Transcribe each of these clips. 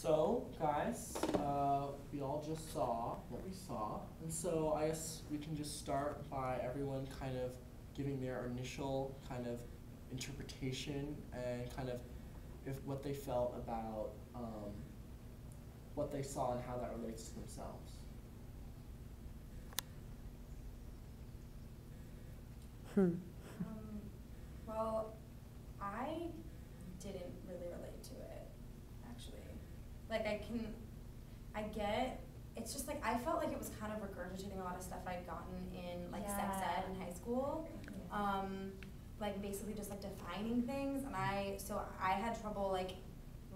So, guys, we all just saw what we saw, and so I guess we can just start by everyone kind of giving their initial kind of interpretation and kind of if what they felt about what they saw and how that relates to themselves. Well, I didn't really relate to it, actually. Like, it's just like, I felt like it was kind of regurgitating a lot of stuff I'd gotten in, like, sex ed in high school. Like, basically just, like, defining things, and so I had trouble, like,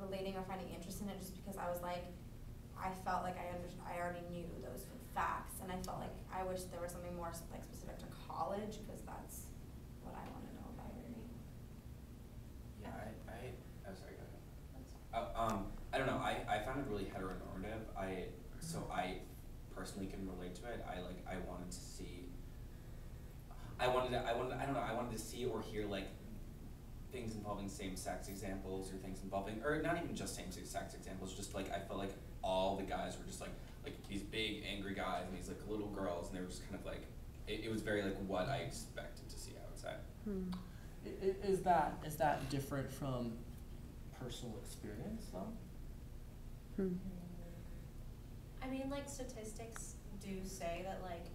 relating or finding interest in it just because I was like, I felt like I already knew those facts, and I felt like I wish there was something more, like, specific to college, because that's what I want to know about it. Yeah, I'm sorry, go ahead. I don't know, I found it really heteronormative. So I personally can relate to it. I wanted to see, I wanted to see or hear, like, things involving same-sex examples or things involving, or not even just same-sex examples, just, like, I felt like all the guys were just, like these big, angry guys and these, like, little girls, and they were just kind of, like, it was very, like, what I expected to see, I would say. Is that different from personal experience, though? I mean, like, statistics do say that, like,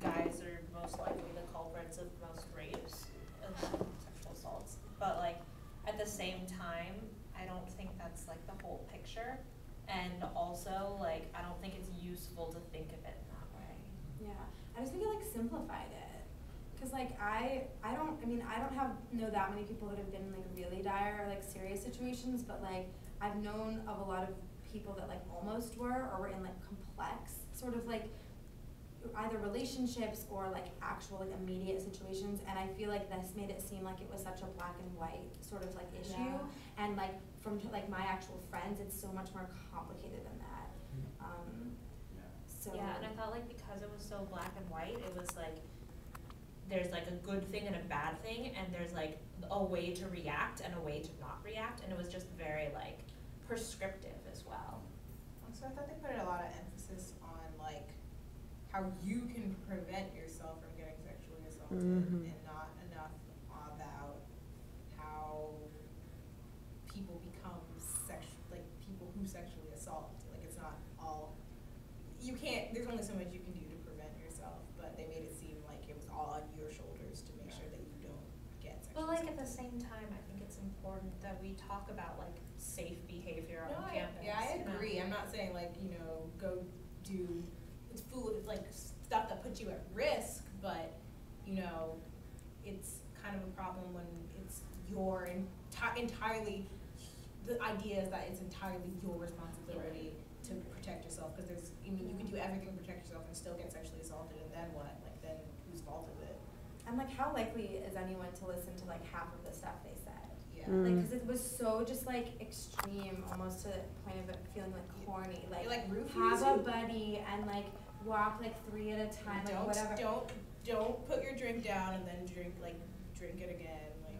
guys are most likely the culprits of most rapes and sexual assaults. But, like, at the same time, I don't think that's, like, the whole picture. And also, like, I don't think it's useful to think of it in that way. Yeah, I just think it, like, simplified it. Cause, like, I don't know that many people that have been in, like, really dire or, like, serious situations, but, like, I've known of a lot of people that, like, almost were or were in, like, complex sort of, like, either relationships or, like, actual, like, immediate situations, and I feel like this made it seem like it was such a black and white sort of, like, issue, and, like, from, like, my actual friends, it's so much more complicated than that. So yeah, and I thought, like, because it was so black and white, it was, like, there's, like, a good thing and a bad thing, and there's, like, a way to react and a way to not react, and it was just very, like, prescriptive as well. So I thought they put a lot of emphasis on, like, how you can prevent yourself from getting sexually assaulted, and not enough about how people become people who sexually assault. Like, it's not all, there's only so much you can do to prevent yourself, but they made it seem like it was all on your shoulders to make sure that you don't get sexually But, like, assaulted. at the same time, I think it's important that we talk about, like, safe behavior on campus. Yeah, I agree. I'm not saying, like, go do like stuff that puts you at risk, but it's kind of a problem when it's your entirely, the idea is that it's entirely your responsibility to protect yourself, because you can do everything to protect yourself and still get sexually assaulted, and then what? Like, then whose fault is it? And, like, how likely is anyone to listen to, like, half of the stuff they said? Yeah. Like, because it was so just, like, extreme, almost to the point of it feeling, like, corny. Like, have a buddy and, like, walk, like, 3 at a time, like, whatever. Don't put your drink down and then drink it again. Like,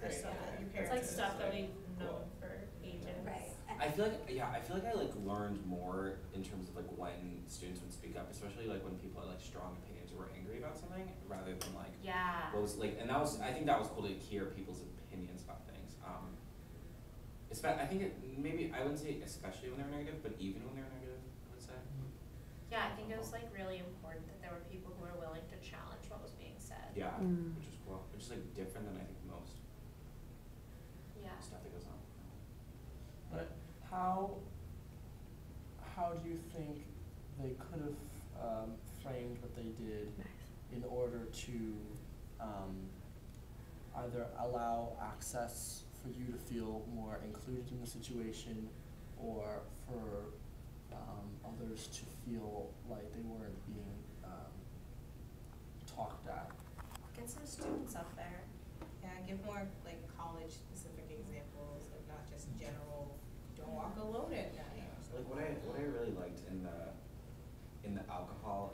It's stuff that your it's, parents like, would stuff that say. we've known for ages. Right. I feel like I like learned more in terms of, like, when students would speak up, especially, like, when people had, like, strong opinions or were angry about something, rather than, like, what was, like, and I think that was cool to hear people's opinions about things. I think maybe, I wouldn't say especially when they were negative, but even when they were negative, I would say. Yeah, I think it was, like, really important that there were people who were willing to challenge what was being said. Yeah, which is cool. Which is, like, different than I think most stuff that goes on. But how do you think they could have framed what they did in order to either allow access for you to feel more included in the situation, or for others to feel like they weren't being talked at? Get some students up there. Yeah, give more, like, college-specific examples, like, not just general, don't walk alone at night. Like, what I really liked in the alcohol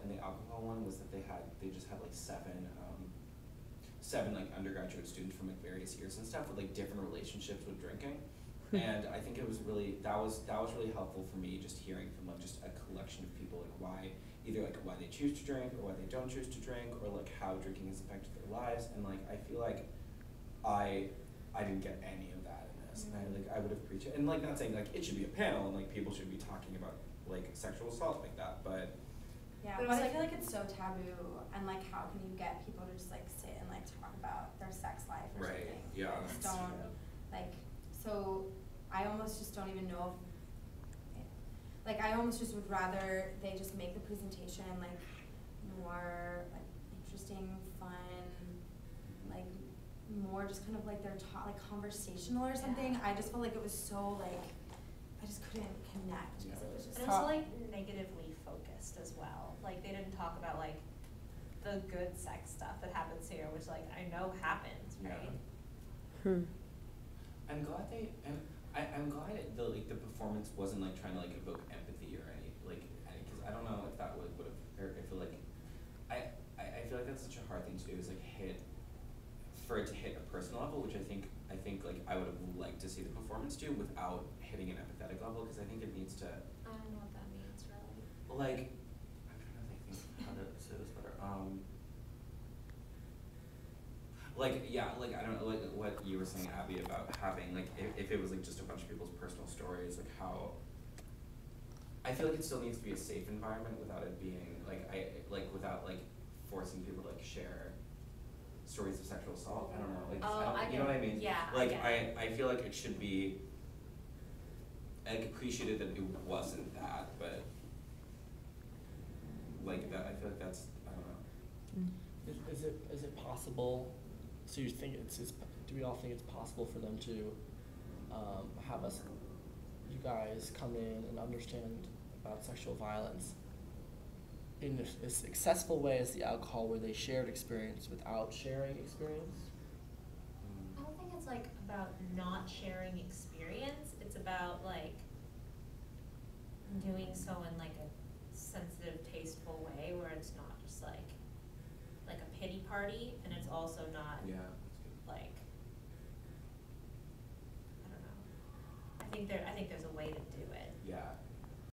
one was that they just had, like, seven like undergraduate students from, like, various years and stuff with, like, different relationships with drinking, And I think it was really, that was really helpful for me, just hearing from like just a collection of people, like why, either like why they choose to drink or why they don't choose to drink, or like how drinking has affected their lives. And like I feel like I didn't get any of that in this. And I would have appreciated, and like not saying like it should be a panel and like people should be talking about like sexual assault like that, but Yeah, But but it's I like- feel like it's so taboo, and like how can you get people to just like sit and like talk about their sex life or Right, something? yeah, I just that's don't, true. like, so I almost just don't even know if, like, I almost just would rather they just make the presentation like more like interesting, fun, like more just kind of like they're like conversational or something. Yeah. I just felt like it was so like, I just couldn't connect because it was just. And also like negatively focused as well. Like they didn't talk about like the good sex stuff that happens here, which like I know happens, right? I'm glad I'm glad the like the performance wasn't like trying to like evoke empathy or any because I don't know if that would have, or if it, like I feel like that's such a hard thing to do, is like for it to hit a personal level, which I think like I would have liked to see the performance do without hitting an empathetic level, because I think it needs to, I don't know what that means really. like, I'm trying to think how to say this better. Like, yeah, like, I don't know, like, what you were saying, Abby, about having, like, if it was, like, just a bunch of people's personal stories, like, how, I feel like it still needs to be a safe environment without it being, without, like, forcing people to, like, share stories of sexual assault. I don't know, like, Oh, I you know what I get it. mean? Yeah, I Like, get it. I feel like it should be, like, appreciated that it wasn't that, but, like, that, I feel like that's, I don't know. Is it possible, so you think do we all think it's possible for them to have you guys come in and understand about sexual violence in a successful way as the alcohol, where they shared experience without sharing experience? I don't think it's like about not sharing experience, it's about like doing so in like a sensitive, tasteful way where it's not just like a pity party, and it's also not Yeah. like, I don't know. I think there's a way to do it. Yeah.